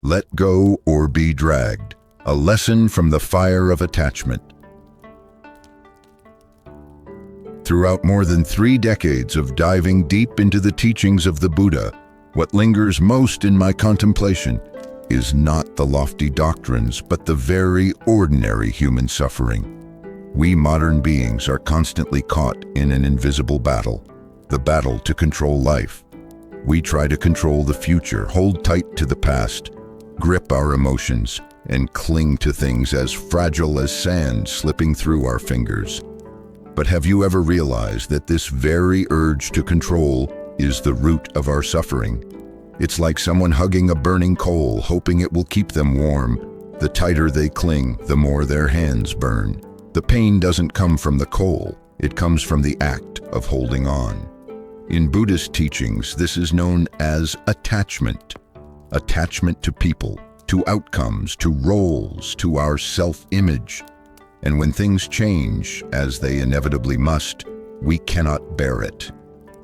Let go or be dragged. A lesson from the fire of attachment. Throughout more than 3 decades of diving deep into the teachings of the Buddha, what lingers most in my contemplation is not the lofty doctrines, but the very ordinary human suffering. We modern beings are constantly caught in an invisible battle, the battle to control life. We try to control the future, hold tight to the past, grip our emotions, and cling to things as fragile as sand slipping through our fingers. But have you ever realized that this very urge to control is the root of our suffering? It's like someone hugging a burning coal, hoping it will keep them warm. The tighter they cling, the more their hands burn. The pain doesn't come from the coal, it comes from the act of holding on. In Buddhist teachings, this is known as attachment. Attachment to people, to outcomes, to roles, to our self-image. And when things change, as they inevitably must, we cannot bear it.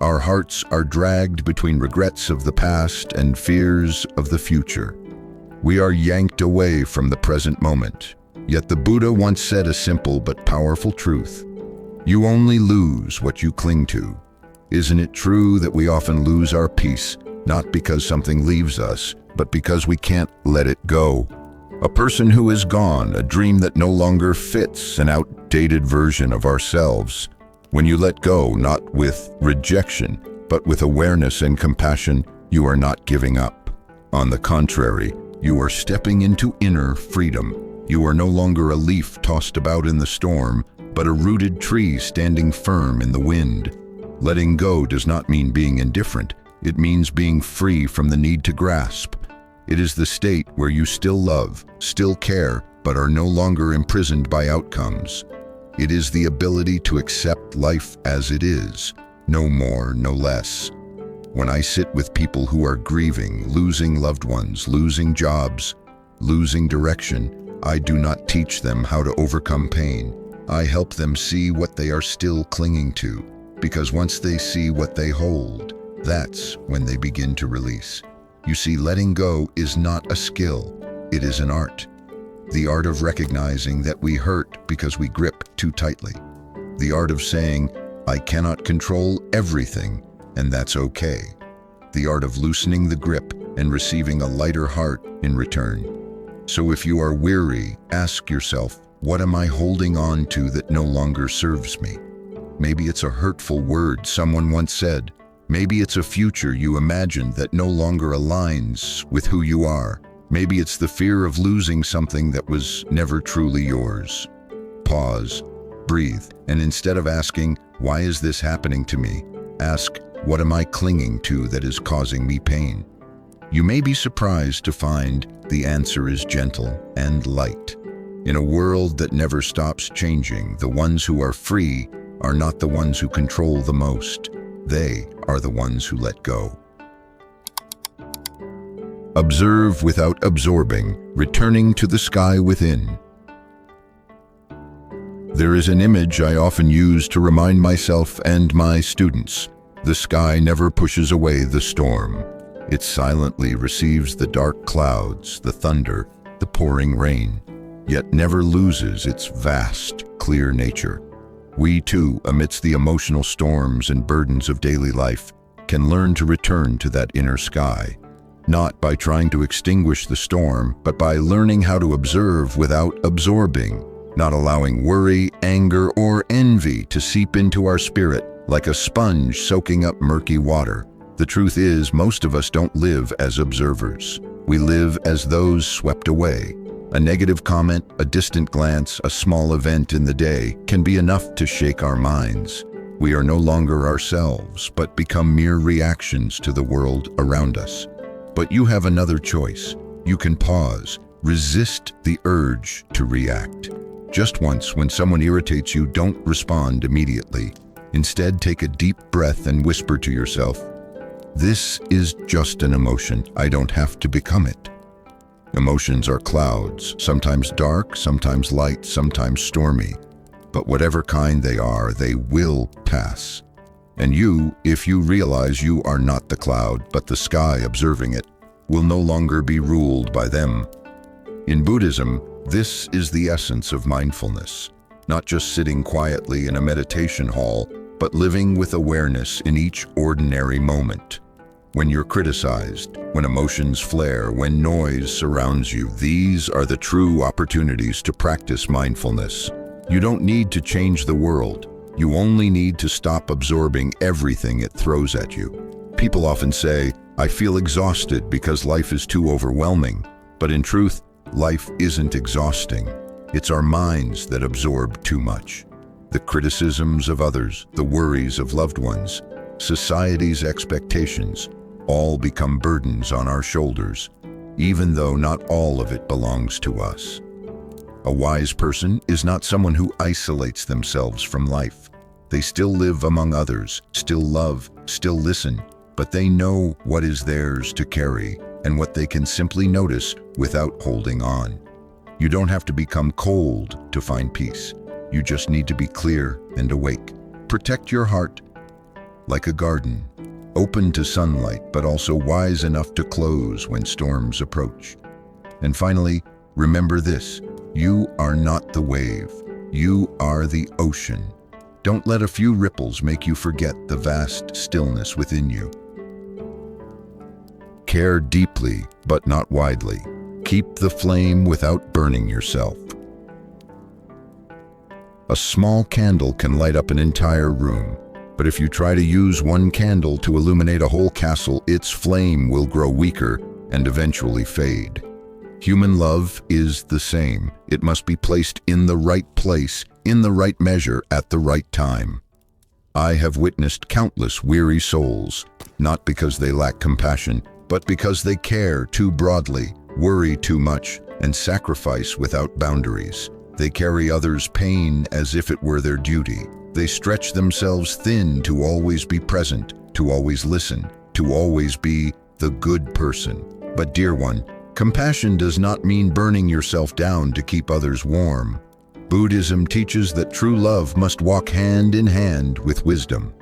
Our hearts are dragged between regrets of the past and fears of the future. We are yanked away from the present moment. Yet the Buddha once said a simple but powerful truth. You only lose what you cling to. Isn't it true that we often lose our peace, not because something leaves us, but because we can't let it go? A person who is gone, a dream that no longer fits, an outdated version of ourselves. When you let go, not with rejection, but with awareness and compassion, you are not giving up. On the contrary, you are stepping into inner freedom. You are no longer a leaf tossed about in the storm, but a rooted tree standing firm in the wind. Letting go does not mean being indifferent. It means being free from the need to grasp. It is the state where you still love, still care, but are no longer imprisoned by outcomes. It is the ability to accept life as it is, no more, no less. When I sit with people who are grieving, losing loved ones, losing jobs, losing direction, I do not teach them how to overcome pain. I help them see what they are still clinging to, because once they see what they hold, that's when they begin to release. You see, letting go is not a skill, it is an art. The art of recognizing that we hurt because we grip too tightly. The art of saying, I cannot control everything, and that's okay. The art of loosening the grip and receiving a lighter heart in return. So if you are weary, ask yourself, what am I holding on to that no longer serves me? Maybe it's a hurtful word someone once said. Maybe it's a future you imagined that no longer aligns with who you are. Maybe it's the fear of losing something that was never truly yours. Pause, breathe, and instead of asking, why is this happening to me? Ask, what am I clinging to that is causing me pain? You may be surprised to find the answer is gentle and light. In a world that never stops changing, the ones who are free are not the ones who control the most. They are the ones who let go. Observe without absorbing, returning to the sky within. There is an image I often use to remind myself and my students. The sky never pushes away the storm. It silently receives the dark clouds, the thunder, the pouring rain, yet never loses its vast, clear nature. We too, amidst the emotional storms and burdens of daily life, can learn to return to that inner sky, not by trying to extinguish the storm, but by learning how to observe without absorbing, not allowing worry, anger, or envy to seep into our spirit like a sponge soaking up murky water. The truth is, most of us don't live as observers. We live as those swept away. A negative comment, a distant glance, a small event in the day can be enough to shake our minds. We are no longer ourselves, but become mere reactions to the world around us. But you have another choice. You can pause, resist the urge to react. Just once, when someone irritates you, don't respond immediately. Instead, take a deep breath and whisper to yourself, this is just an emotion. I don't have to become it. Emotions are clouds, sometimes dark, sometimes light, sometimes stormy. But whatever kind they are, they will pass. And you, if you realize you are not the cloud, but the sky observing it, will no longer be ruled by them. In Buddhism, this is the essence of mindfulness, not just sitting quietly in a meditation hall, but living with awareness in each ordinary moment. When you're criticized, when emotions flare, when noise surrounds you, these are the true opportunities to practice mindfulness. You don't need to change the world. You only need to stop absorbing everything it throws at you. People often say, "I feel exhausted because life is too overwhelming." But in truth, life isn't exhausting. It's our minds that absorb too much. The criticisms of others, the worries of loved ones, society's expectations, all become burdens on our shoulders, even though not all of it belongs to us. A wise person is not someone who isolates themselves from life. They still live among others, still love, still listen, but they know what is theirs to carry and what they can simply notice without holding on. You don't have to become cold to find peace. You just need to be clear and awake. Protect your heart like a garden, open to sunlight, but also wise enough to close when storms approach. And finally, remember this: you are not the wave. You are the ocean. Don't let a few ripples make you forget the vast stillness within you. Care deeply, but not widely. Keep the flame without burning yourself. A small candle can light up an entire room, but if you try to use one candle to illuminate a whole castle, its flame will grow weaker and eventually fade. Human love is the same. It must be placed in the right place, in the right measure, at the right time. I have witnessed countless weary souls, not because they lack compassion, but because they care too broadly, worry too much, and sacrifice without boundaries. They carry others' pain as if it were their duty. They stretch themselves thin to always be present, to always listen, to always be the good person. But dear one, compassion does not mean burning yourself down to keep others warm. Buddhism teaches that true love must walk hand in hand with wisdom.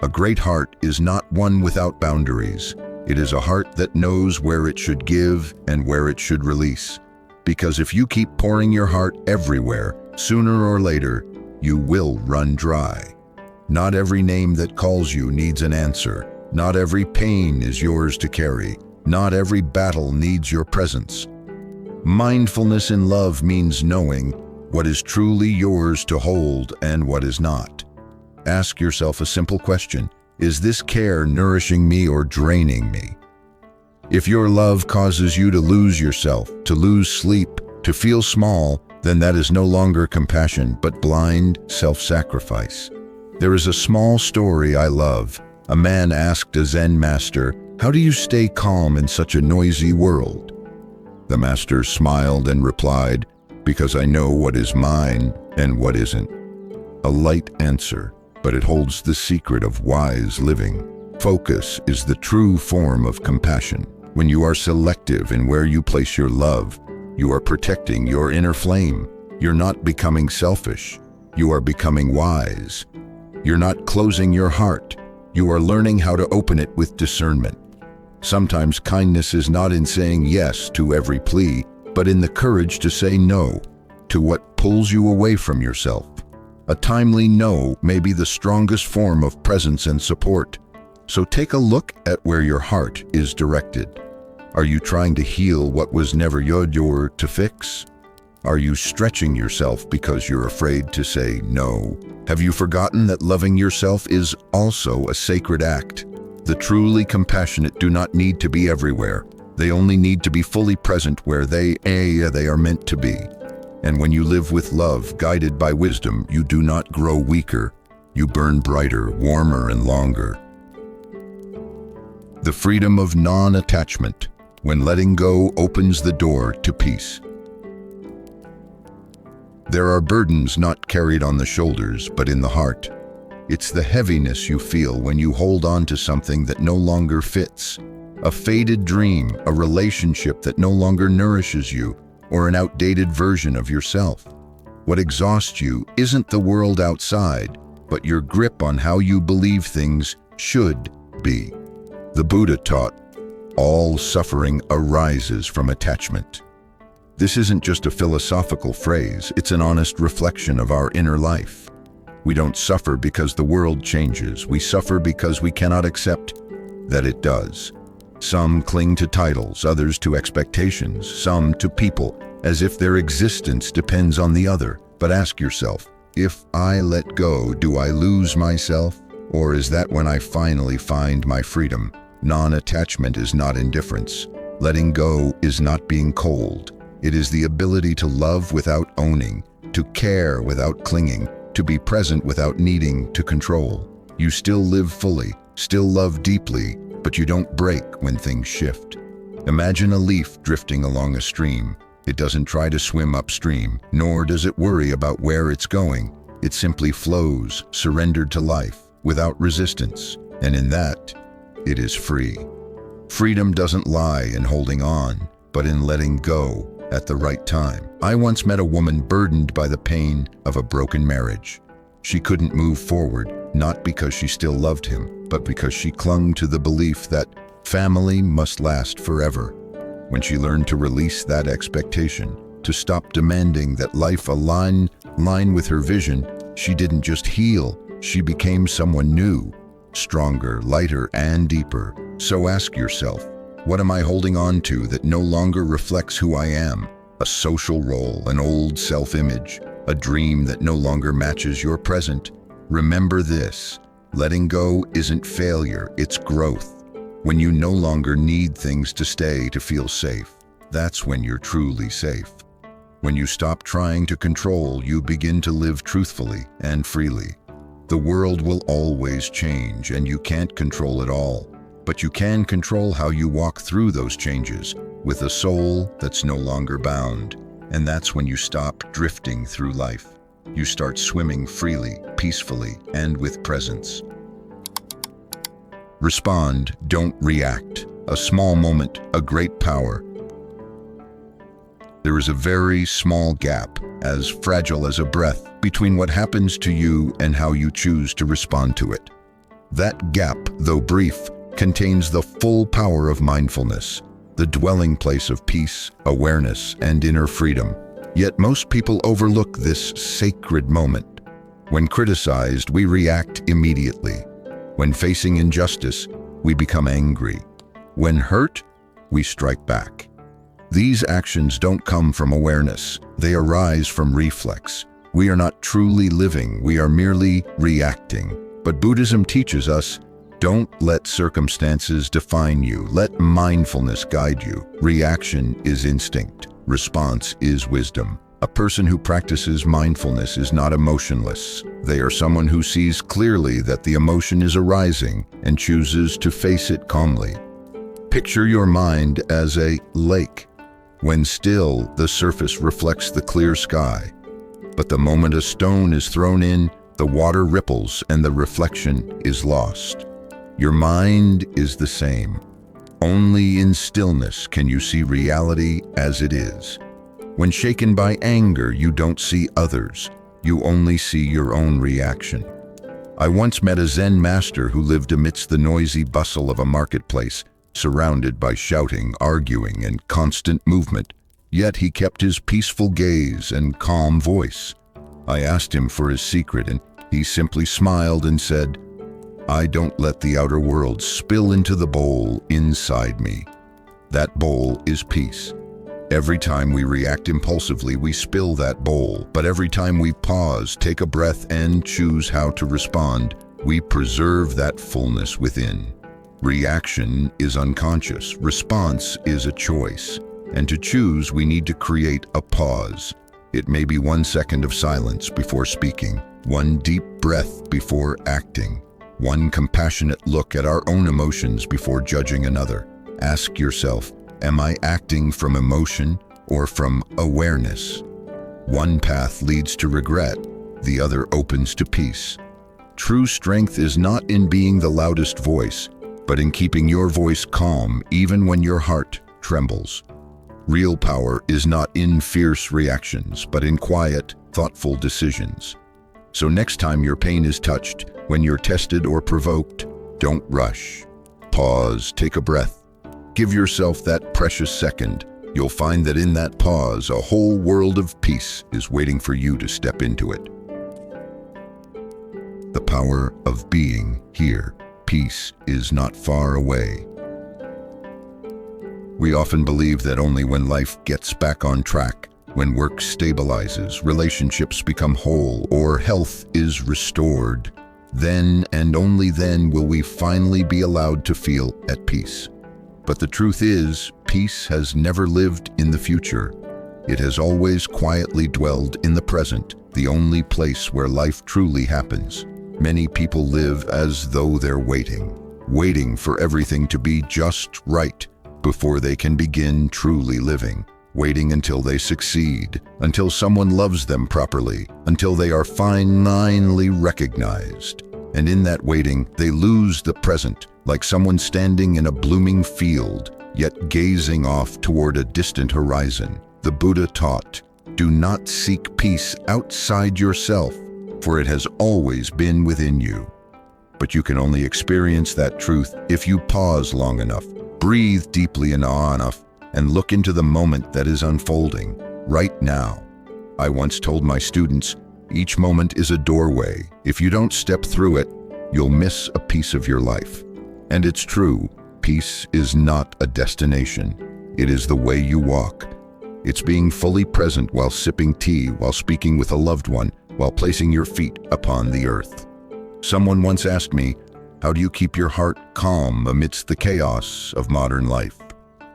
A great heart is not one without boundaries. It is a heart that knows where it should give and where it should release. Because if you keep pouring your heart everywhere, sooner or later, you will run dry. Not every name that calls you needs an answer. Not every pain is yours to carry. Not every battle needs your presence. Mindfulness in love means knowing what is truly yours to hold and what is not. Ask yourself a simple question: is this care nourishing me or draining me? If your love causes you to lose yourself, to lose sleep, to feel small, then that is no longer compassion, but blind self-sacrifice. There is a small story I love. A man asked a Zen master, "How do you stay calm in such a noisy world?" The master smiled and replied, "Because I know what is mine and what isn't." A light answer, but it holds the secret of wise living. Focus is the true form of compassion. When you are selective in where you place your love, you are protecting your inner flame. You're not becoming selfish. You are becoming wise. You're not closing your heart. You are learning how to open it with discernment. Sometimes kindness is not in saying yes to every plea, but in the courage to say no to what pulls you away from yourself. A timely no may be the strongest form of presence and support. So take a look at where your heart is directed. Are you trying to heal what was never yours to fix? Are you stretching yourself because you're afraid to say no? Have you forgotten that loving yourself is also a sacred act? The truly compassionate do not need to be everywhere. They only need to be fully present where they are meant to be. And when you live with love, guided by wisdom, you do not grow weaker. You burn brighter, warmer, and longer. The freedom of non-attachment, when letting go opens the door to peace. There are burdens not carried on the shoulders, but in the heart. It's the heaviness you feel when you hold on to something that no longer fits. A faded dream, a relationship that no longer nourishes you, or an outdated version of yourself. What exhausts you isn't the world outside, but your grip on how you believe things should be. The Buddha taught, All suffering arises from attachment. This isn't just a philosophical phrase, it's an honest reflection of our inner life. We don't suffer because the world changes. We suffer because we cannot accept that it does. Some cling to titles, others to expectations, some to people, as if their existence depends on the other. But ask yourself, if I let go, do I lose myself? Or is that when I finally find my freedom? Non-attachment is not indifference. Letting go is not being cold. It is the ability to love without owning, to care without clinging, to be present without needing to control. You still live fully, still love deeply, but you don't break when things shift. Imagine a leaf drifting along a stream. It doesn't try to swim upstream, nor does it worry about where it's going. It simply flows, surrendered to life, without resistance. And in that, it is free. Freedom doesn't lie in holding on, but in letting go at the right time. I once met a woman burdened by the pain of a broken marriage. She couldn't move forward, not because she still loved him, but because she clung to the belief that family must last forever. When she learned to release that expectation, to stop demanding that life align with her vision, she didn't just heal, she became someone new, stronger, lighter, and deeper. So ask yourself, what am I holding on to that no longer reflects who I am? A social role, an old self-image, a dream that no longer matches your present? Remember this, letting go isn't failure, it's growth. When you no longer need things to stay to feel safe, that's when you're truly safe. When you stop trying to control, you begin to live truthfully and freely. The world will always change, and you can't control it all. But you can control how you walk through those changes with a soul that's no longer bound. And that's when you stop drifting through life. You start swimming freely, peacefully, and with presence. Respond, don't react. A small moment, a great power. There is a very small gap, as fragile as a breath, between what happens to you and how you choose to respond to it. That gap, though brief, contains the full power of mindfulness, the dwelling place of peace, awareness, and inner freedom. Yet most people overlook this sacred moment. When criticized, we react immediately. When facing injustice, we become angry. When hurt, we strike back. These actions don't come from awareness, they arise from reflex. We are not truly living, we are merely reacting. But Buddhism teaches us, don't let circumstances define you. Let mindfulness guide you. Reaction is instinct. Response is wisdom. A person who practices mindfulness is not emotionless. They are someone who sees clearly that the emotion is arising and chooses to face it calmly. Picture your mind as a lake. When still, the surface reflects the clear sky. But the moment a stone is thrown in, the water ripples and the reflection is lost. Your mind is the same. Only in stillness can you see reality as it is. When shaken by anger, you don't see others. You only see your own reaction. I once met a Zen master who lived amidst the noisy bustle of a marketplace, surrounded by shouting, arguing, and constant movement. Yet he kept his peaceful gaze and calm voice. I asked him for his secret, and he simply smiled and said, I don't let the outer world spill into the bowl inside me. That bowl is peace. Every time we react impulsively, we spill that bowl. But every time we pause, take a breath, and choose how to respond, we preserve that fullness within. Reaction is unconscious. Response is a choice. And to choose, we need to create a pause. It may be 1 second of silence before speaking, 1 deep breath before acting, 1 compassionate look at our own emotions before judging another. Ask yourself, am I acting from emotion or from awareness? One path leads to regret, the other opens to peace. True strength is not in being the loudest voice, but in keeping your voice calm even when your heart trembles. Real power is not in fierce reactions, but in quiet, thoughtful decisions. So next time your pain is touched, when you're tested or provoked, don't rush. Pause, take a breath, Give yourself that precious second. You'll find that in that pause, a whole world of peace is waiting for you to step into it. The power of being here. Peace is not far away. We often believe that only when life gets back on track, when work stabilizes, relationships become whole, or health is restored, then and only then will we finally be allowed to feel at peace. But the truth is, peace has never lived in the future. It has always quietly dwelled in the present, the only place where life truly happens. Many people live as though they're waiting for everything to be just right before they can begin truly living. Waiting until they succeed, until someone loves them properly, until they are finally recognized. And in that waiting, they lose the present, like someone standing in a blooming field, yet gazing off toward a distant horizon. The Buddha taught, "Do not seek peace outside yourself, for it has always been within you." But you can only experience that truth if you pause long enough, breathe deeply enough, and look into the moment that is unfolding right now. I once told my students, each moment is a doorway. If you don't step through it, you'll miss a piece of your life. And it's true, peace is not a destination. It is the way you walk. It's being fully present while sipping tea, while speaking with a loved one, while placing your feet upon the earth. Someone once asked me, "How do you keep your heart calm amidst the chaos of modern life?"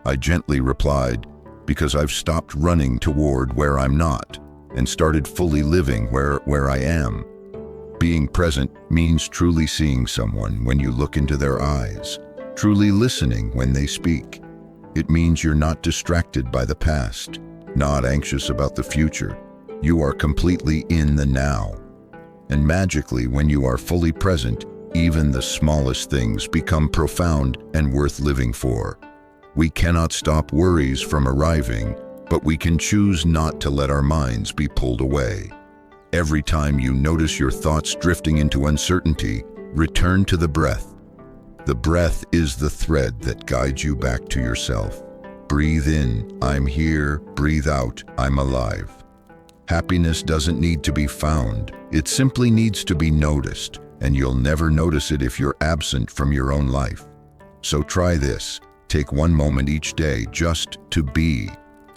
I gently replied, "Because I've stopped running toward where I'm not and started fully living where I am." Being present means truly seeing someone when you look into their eyes, truly listening when they speak. It means you're not distracted by the past, not anxious about the future. You are completely in the now. And magically, when you are fully present, even the smallest things become profound and worth living for. We cannot stop worries from arriving, but we can choose not to let our minds be pulled away. Every time you notice your thoughts drifting into uncertainty, return to the breath. The breath is the thread that guides you back to yourself. Breathe in, I'm here. Breathe out, I'm alive. Happiness doesn't need to be found. It simply needs to be noticed, and you'll never notice it if you're absent from your own life. So try this. Take one moment each day just to be.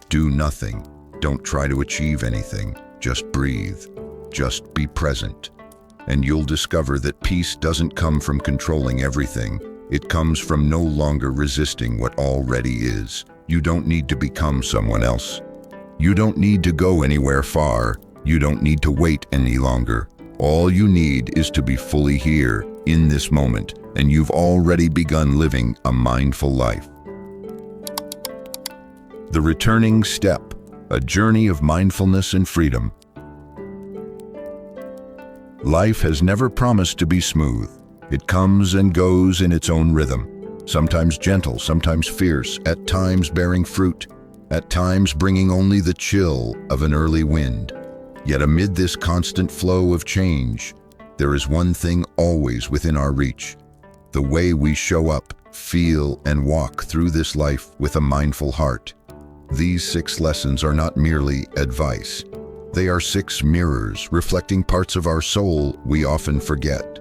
Do nothing. Don't try to achieve anything. Just breathe. Just be present. And you'll discover that peace doesn't come from controlling everything. It comes from no longer resisting what already is. You don't need to become someone else. You don't need to go anywhere far. You don't need to wait any longer. All you need is to be fully here, in this moment, and you've already begun living a mindful life. The returning step, a journey of mindfulness and freedom. Life has never promised to be smooth. It comes and goes in its own rhythm, sometimes gentle, sometimes fierce, at times bearing fruit, at times bringing only the chill of an early wind. Yet amid this constant flow of change, there is one thing always within our reach: the way we show up, feel, and walk through this life with a mindful heart. These 6 lessons are not merely advice. They are 6 mirrors reflecting parts of our soul we often forget.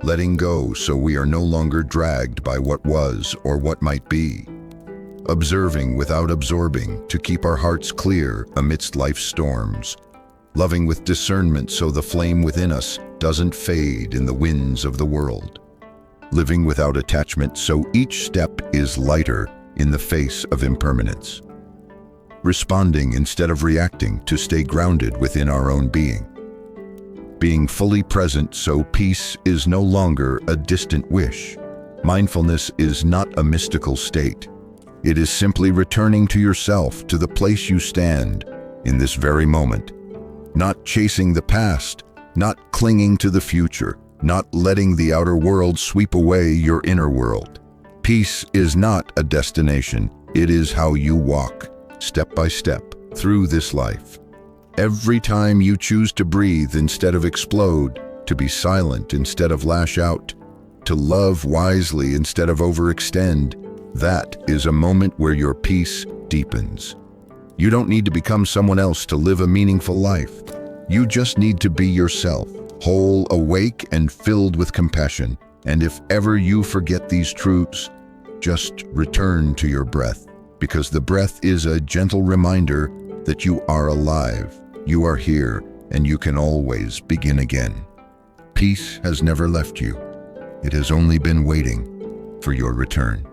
Letting go so we are no longer dragged by what was or what might be. Observing without absorbing to keep our hearts clear amidst life's storms. Loving with discernment so the flame within us doesn't fade in the winds of the world. Living without attachment so each step is lighter in the face of impermanence. Responding instead of reacting to stay grounded within our own being. Being fully present so peace is no longer a distant wish. Mindfulness is not a mystical state. It is simply returning to yourself, to the place you stand in this very moment. Not chasing the past, not clinging to the future, not letting the outer world sweep away your inner world. Peace is not a destination. It is how you walk, step by step, through this life. Every time you choose to breathe instead of explode, to be silent instead of lash out, to love wisely instead of overextend, That is a moment where your peace deepens. You don't need to become someone else to live a meaningful life. You just need to be yourself, whole, awake, and filled with compassion. And if ever you forget these truths, just return to your breath, because the breath is a gentle reminder that you are alive, you are here, and you can always begin again. Peace has never left you. It has only been waiting for your return.